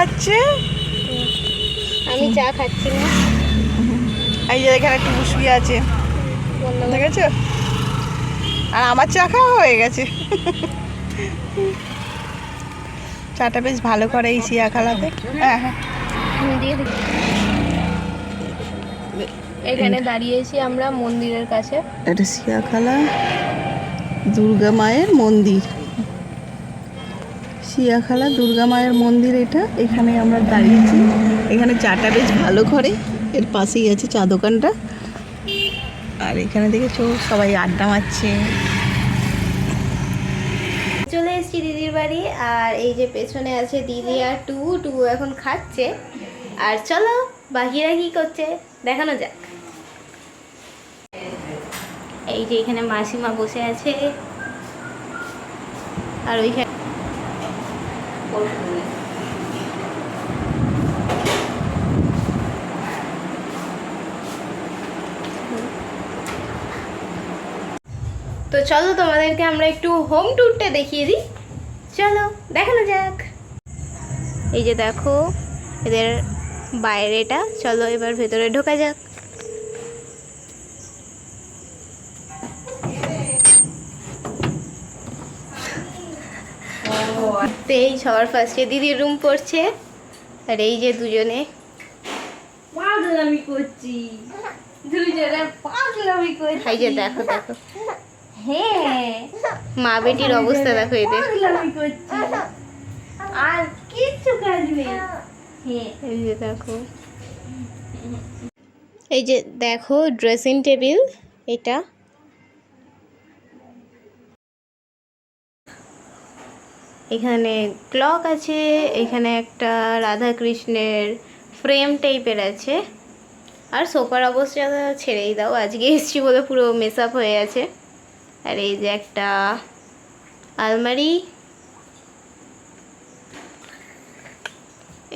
খাচ্ছে, আমি চা খাচ্ছি না। এই যে এখানে একটু শুয়ে আছে, দেখেছো? আর আমার চা খাওয়া হয়ে গেছে। চাটা বেশ ভালো করে এই শিয়াখালাতে। হ্যাঁ হ্যাঁ, এখানে দাঁড়িয়েছি আমরা মন্দিরের কাছে। এটা শিয়াখালা দুর্গা মায়ের মন্দির, শিয়াখালা দুর্গা মায়ের মন্দির এটা। এখানে আমরা দাঁড়িয়েছি, এখানে চাটা বেশ ভালো করে, এর পাশেই আছে চা দোকানটা। আর এখানে দেখেছো সবাই আড্ডা মারছে। চলে এসেছি দিদির বাড়ি, আর এই যে পেছনে আছে দিদি আর টুবু। টুবু এখন খাচ্ছে। আর চলো বাকিরা কি করছে দেখানো যাক। এই যে এখানে মাসিমা বসে আছে, আর ওইখানে তো চলো তোমাদেরকে আমরা একটু হোম ট্যুরটা দেখিয়ে দিই। চলো দেখানো যাক। এই যে দেখো এদের বাইরেটা, চলো এবার ভেতরে ঢোকা যাক। তো এই সবার ফার্স্টে দিদির রুম পড়ছে, আর এই যে দুজনে পাগলামি করছি, দুজনে পাগলামি করছি। এই যে দেখো দেখো, হ্যাঁ মা বেটির অবস্থা দেখো এদের। পাগলামি করছি আর কিচ্ছু কাজ নেই। হ্যাঁ এই যে দেখো, এই যে দেখো ড্রেসিং টেবিল এটা। এখানে ক্লক আছে, এখানে একটা রাধা কৃষ্ণের ফ্রেম টাইপের আছে। আর সোফার অবস্থা ছেড়েই দাও, আজকে এসছি বলে পুরো মেস আপ হয়ে আছে। আর এই যে একটা আলমারি,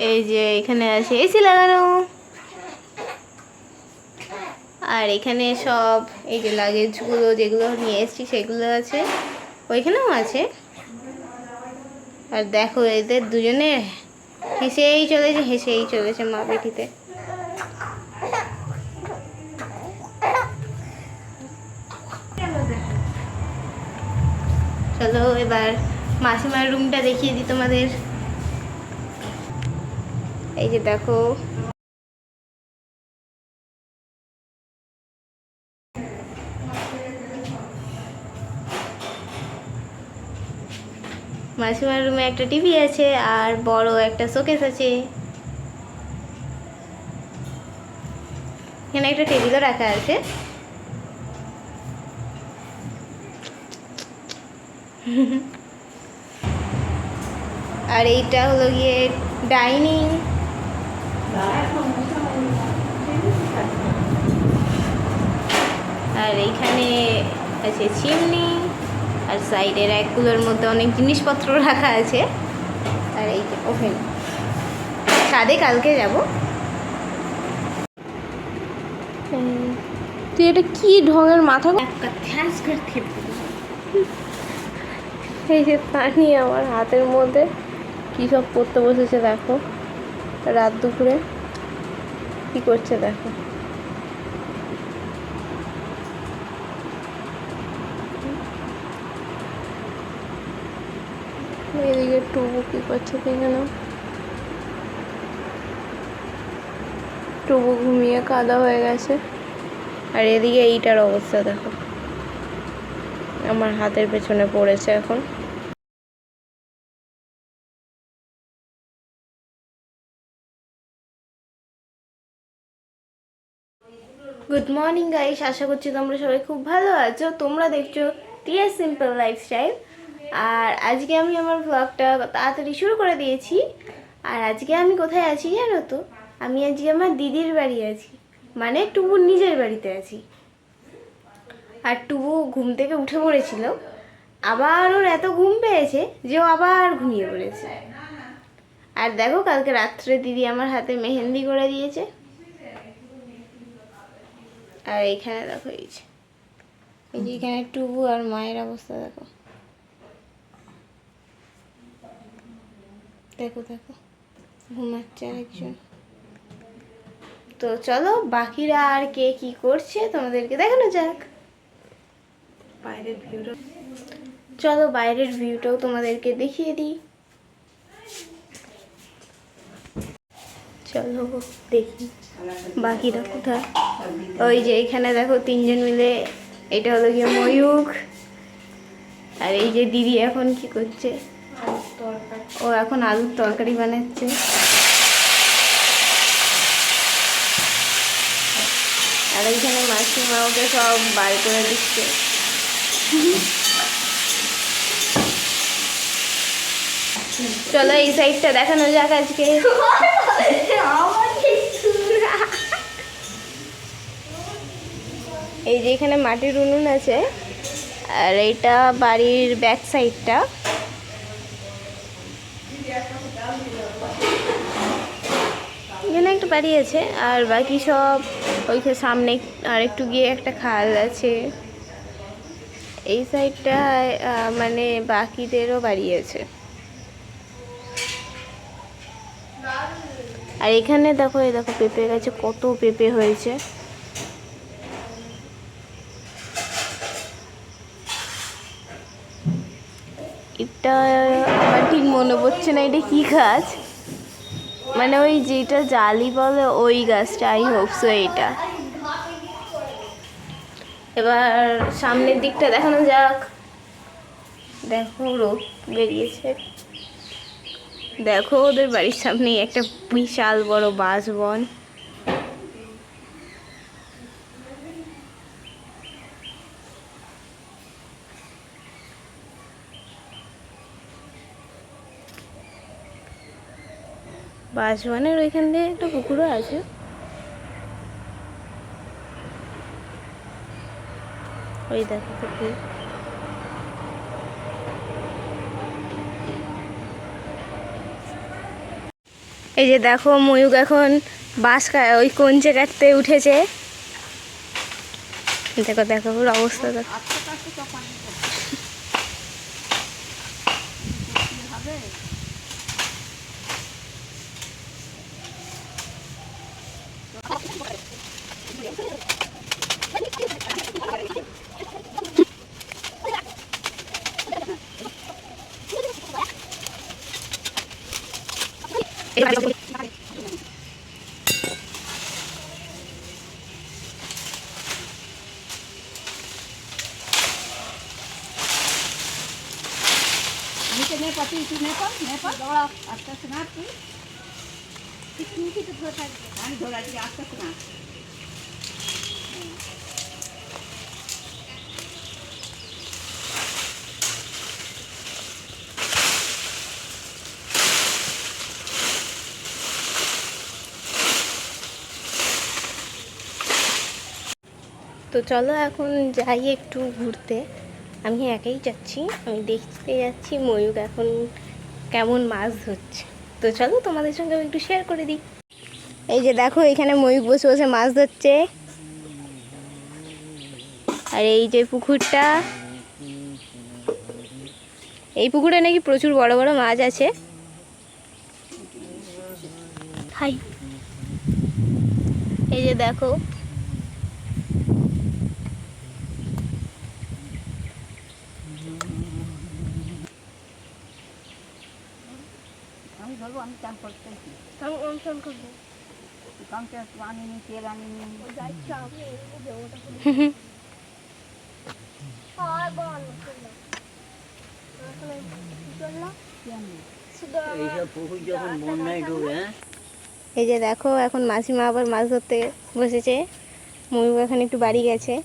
এই যে এখানে আছে এসি লাগানো। আর এখানে সব এই যে লাগেজগুলো যেগুলো নিয়ে এসেছি সেগুলো আছে, ওইখানেও আছে। আর দেখো এদের দুজনে হেসেই চলেছে মা বেটিতে। চলো এবার মাসিমার রুমটা দেখিয়ে দিই তোমাদের। এই যে দেখো, মাসিমার রুমে একটা টিভি আছে আর বড় একটা শোকেস আছে। এখানে একটা টেবিলও রাখা আছে। আর এইটা হলো গিয়ে ডাইনিং। আর এইখানে আছে চিমনি, আর সাইডের র্যাকগুলোর মধ্যে অনেক জিনিসপত্র রাখা আছে। আর এই যে ওভেন। ছাদে কালকে যাব। তুই এটা কি ঢঙের মাথা, এই যে পানি আমার হাতের মধ্যে কী সব পড়তে বসেছে দেখো, রাত দুপুরে কি করছে দেখো। এদিকে টুবু কি করছে এখানে, টুবু ঘুমিয়ে কাদা হয়ে গেছে। আর এদিকে এইটার অবস্থা দেখো, আমার হাতের পেছনে পড়েছে এখন। গুড মর্নিং গাইস, আশা করছি তোমরা সবাই খুব ভালো আছো। তোমরা দেখছো টিএস সিম্পল লাইফস্টাইল। আর আজকে আমি আমার ব্লগটা তাড়াতাড়ি শুরু করে দিয়েছি। আর আজকে আমি কোথায় আছি জানো তো? আমি আজকে আমার দিদির বাড়ি আছি, মানে টুবুর নিজের বাড়িতে আছি। আর টুবু ঘুম থেকে উঠে পড়েছিল, আবার ওর এত ঘুম পেয়েছে যে ও আবার ঘুমিয়ে পড়েছে। আর দেখো কালকে রাত্রে দিদি আমার হাতে মেহেন্দি করে দিয়েছে। আর এইখানে দেখো এই যে এখানে টুবু আর মায়ের অবস্থা দেখো, দেখো দেখো। ঘুমাচ্ছে আরেকজন। তো চলো বাকিরা আর কে কি করছে তোমাদেরকে দেখানো যাক। বাইরের ভিউটা চলো বাইরের ভিউটাও তোমাদেরকে দেখিয়ে দিই। চলো দেখি বাকিরা কোথায়। ওই যে এখানে দেখো তিনজন মিলে, এটা হলো গিয়ে ময়ূক, আর এই যে দিদি এখন কি করছে, ও এখন আলুর তরকারি বানাচ্ছে। আর এইখানে মাসিমা ওকে সব বার করে দিচ্ছে। চলো এই সাইডটা দেখানো যাক আজকে। এই যে এখানে মাটির উনুন আছে, আর এইটা বাড়ির ব্যাক সাইডটা। এখানে একটা বাড়ি আছে, আর বাকি সব ওইখানে সামনে আর একটু গিয়ে একটা খাল আছে। এই সাইডটা মানে বাকিদেরও বাড়ি আছে। আর এখানে দেখো, এই দেখো পেঁপে গাছে কত পেঁপে হয়েছে। এটা আমার ঠিক মনে পড়ছে না এটা কি গাছ, মানে ওই যেটা জালি বলে ওই গাছটা, আই হোপ সো এইটা। এবার সামনের দিকটা দেখানো যাক। দেখো রোদ বেরিয়েছে, দেখো ওদের বাড়ির সামনে একটা বিশাল বড় বাঁশবন। বাঁশবনের ওইখান দিয়ে একটা পুকুরও আছে। ওই দেখো পুকুর। এই যে দেখো ময়ূক এখন বাঁশ ওই কঞ্চে কাটতে উঠেছে। দেখো দেখো ওর অবস্থা দেখো। তো চলো এখন যাই একটু ঘুরতে। আমি একাই যাচ্ছি, আমি দেখতে যাচ্ছি ময়ূক এখন কেমন মাছ ধরছে। তো চলো তোমাদের সঙ্গে আমি একটু শেয়ার করে দিই। এই যে দেখো এখানে ময়ূক বসে বসে মাছ ধরছে, আর এই যে পুকুরটা, এই পুকুরে নাকি প্রচুর বড় বড় মাছ আছে। হাই, এই যে দেখো আমি চান করতে আমি অনশন করবো। কাউকে আনিনি, তেল আনিনি। এই যে দেখো এখন মাসিমা আবার মাছ ধরতে বসেছে, ময়ূক এখন একটু বাড়ি গেছে।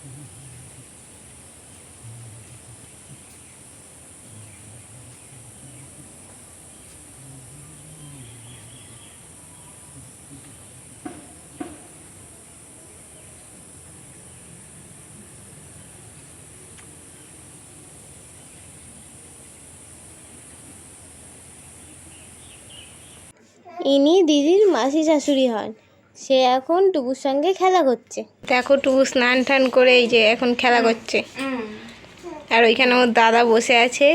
ইনি দিদির মাসি শাশুড়ি হন, সে এখন টুকুর সঙ্গে খেলা করছে। দেখো টুকু স্নান টান করে এই যে এখন খেলা করছে, আর ওইখানে ওর দাদা বসে আছে।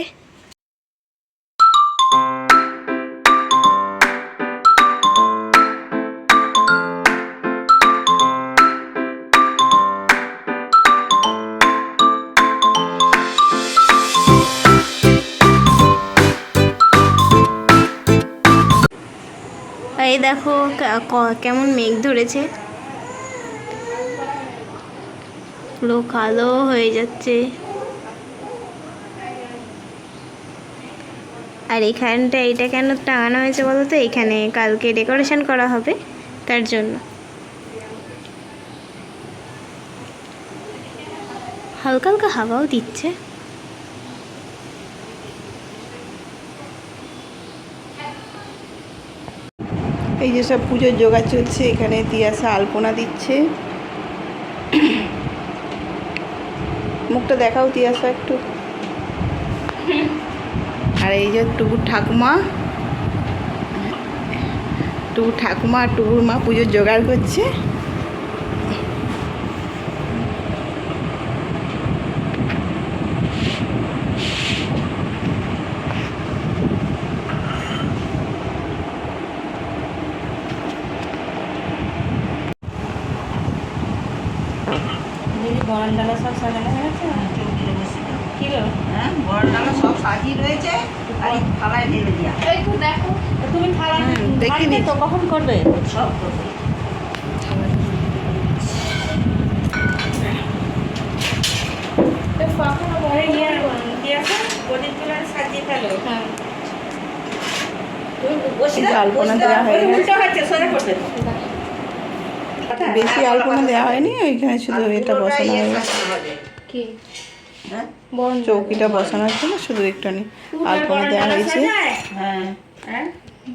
এই দেখো কেমন মেঘ ধরেছে, পুরো কালো হয়ে যাচ্ছে। আর এখানটা এটা কেন টাঙানো হয়েছে বলো তো, এখানে কালকে ডেকোরেশন করা হবে তার জন্য। হালকা হালকা হাওয়াও দিচ্ছে। এই যে সব পুজোর জোগাড় চলছে, এখানে তিয়াসা আলপনা দিচ্ছে। মুখটা দেখাও তিয়াসা একটু। আর এই যে টুকুর ঠাকুমা আর টুকুর মা পুজোর জোগাড় করছে। বরণডালা সব সাজানো হয়ে গেছে। কি গো? হ্যাঁ, বড়ডালা সব সাজিয়ে রয়েছে, আর এই থালায় ঢেলে দিয়া। একটু দেখো তুমি থালা দেখিনি তো কখন করবে? সব করবে। সাজিয়ে ফেলো। হ্যাঁ, এই যে আলপনা দেওয়া হয়ে গেছে। বেশি আলপনা দেওয়া হয়নি, ওইখানে শুধু এটা বসানো হয়েছে। কি হ্যাঁ, বরণ চৌকিটা বসানোর জন্য শুধু একটুখানি আলপনা দেওয়া হয়েছে। হ্যাঁ,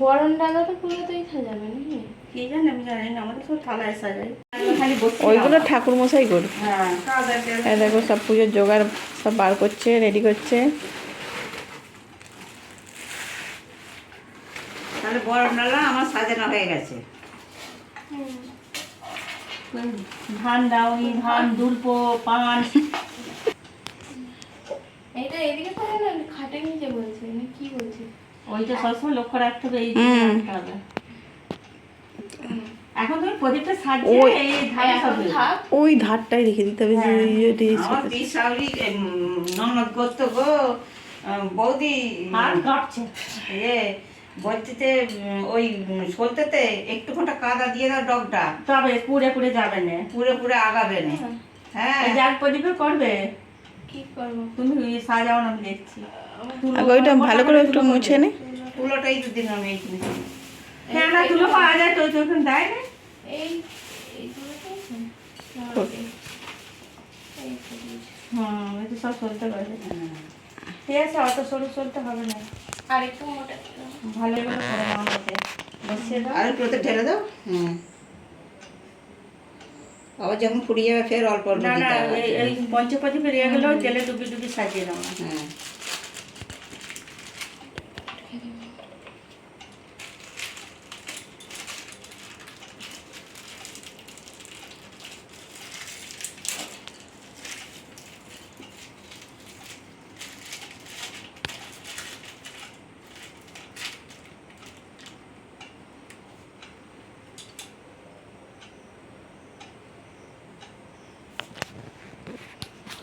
বরণ ডালাটা পুরোটাই সাজাবে নাকি? কি জানি আমি জানি না, আমাদের সব থালায় সাজাই। খালি বসে ওইগুলো ঠাকুর মশাই করবে। হ্যাঁ, এই দেখো সব পুজোর জোগাড় সব বার করছে, রেডি করছে। তাহলে বরণডালা আমার সাজানো হয়ে গেছে। ধান দাওনি, ধান দুলপো, পান। এটা এদিকে থাকে না, খাটের নিচে বলছে না কি বলছে? ওইটা সবসময় লক্ষ্য রাখতে হবে, এই দিকে রাখতে হবে। এখন তুমি প্রদীপটা সাজিয়ে ওই- এই ধারে এখন সব থাক। ওই ধারটাই রেখে দিতে হবে। যে ইয়ে দিয়েছে। আমার পিসাউরি ননদ করতো গো, বৌদি আর কাটছে। এ বলতেতে ওই সলতেতে একটু ঘন্টা কাদা দিয়ে দাও ডগটা, তবে পুড়ে পুড়ে যাবে না। পুরে পুরে আগাবে না। হ্যাঁ, এই যার প্রদীপে করবে কি করবো? তুমি সাজাও না, আমি দেখছি। আগে ওইটা ভালো করে একটু মুছে নে। তুলোটাই তো দিলাম এইখানে। হ্যাঁ, না তুলো পাওয়া যায় তো, ওইখানে দেয় না। এই এইগুলোতেই তো? না, এই তো দিয়েছে। হুম, এই তো সব চলতে পারবে। ঠিক আছে, অত সরু চলতে হবে না। আর একটু মোটা করে। ভালো করে করে নাও ওতে। বসিয়ে দাও। আর একটু ওতে ঢেলে দাও। হ্যাঁ, আবার যখন ফুরিয়ে যাবে ফের অল্প অল্প না না, দিতে হবে। এই পঞ্চপ্রদীপে রেগে গেলেও তেলে ডুবি ডুবি সাজিয়ে দাও না। হ্যাঁ,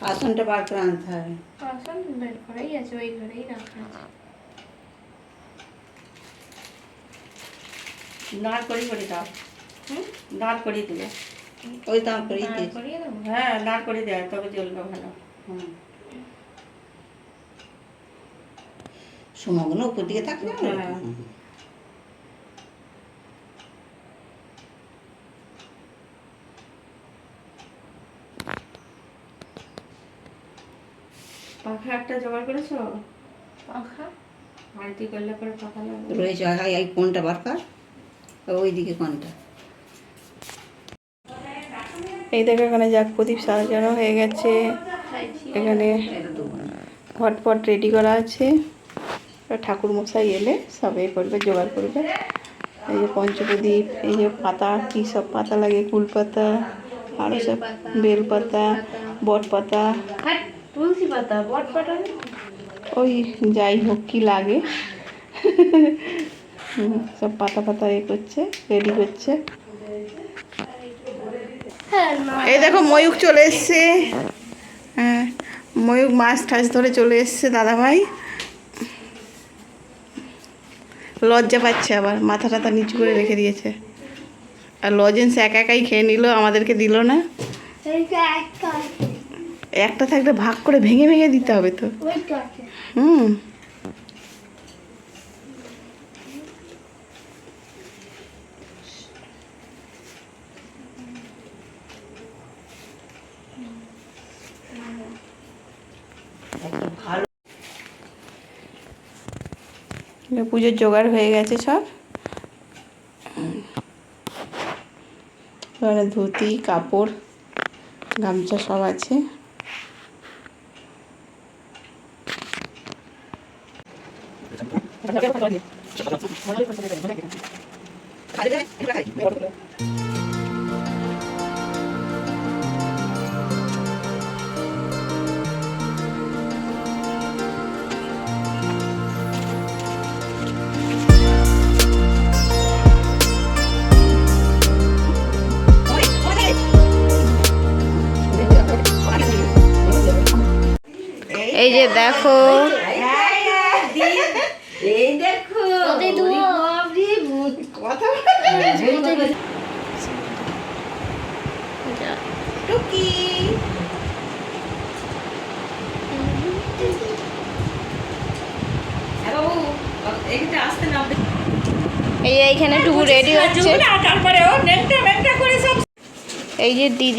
আসনটা বার করে আনতে হবে। আসল বের করেই আছে, ওই ঘরেই রাখা আছে। দাঁড় করে দাও। হুম? দাঁড় করিয়ে দিলে। ওই দাম করেই দাঁড় দিয়েছি। করিয়ে দেবো? হ্যাঁ, দাঁড় করে দেয়, তবে জ্বলবে ভালো। হুম, সুমগুলো উপর দিকে থাকবে। হ্যাঁ। পাখা একটা জোগাড় করেছো? পাখা আরতি করলে পরে পাখা লাগবে। রয়েছে এই কোনটা বার কর, ওই দিকে কোনটা। এই দেখো এখানে যাক প্রদীপ সাজানো হয়ে গেছে। এখানে ঘটপট রেডি করা আছে। ঠাকুর মশাই এলে সব এ করবে, জোগাড় করবে। এই যে পঞ্চপ্রদীপ, এই যে পাতা, কী সব পাতা লাগে, কুল পাতা, আরও সব বেল পাতা, বট পাতা, হ্যাঁ, তুলসী পাতা, বট পাতা। ওই যাই হোক কি লাগে। সব পাতা পাতা এ করছে, রেডি করছে। হ্যাঁ না, এই দেখো ময়ূক চলে এসছে। হ্যাঁ, ময়ূক মাছ টাছ ধরে চলে এসছে দাদাভাই। লজ্জা পাচ্ছে, আবার মাথা টাথা নিচু করে রেখে দিয়েছে। আর লজেন্স একা একাই খেয়ে নিল, আমাদেরকে দিল না। একটা থাকলে ভাগ করে ভেঙে ভেঙে দিতে হবে তো। হুম। পুজোর জোগাড় হয়ে গেছে সব। এখানে ধুতি, কাপড়, গামছা সব আছে। এই যে দেখো, এই দেখো টুকি এইটা আসতে না এই যে এইখানে টুকু রেডি হচ্ছে। তারপরে ও নেকটা করে সব এই যে দিদি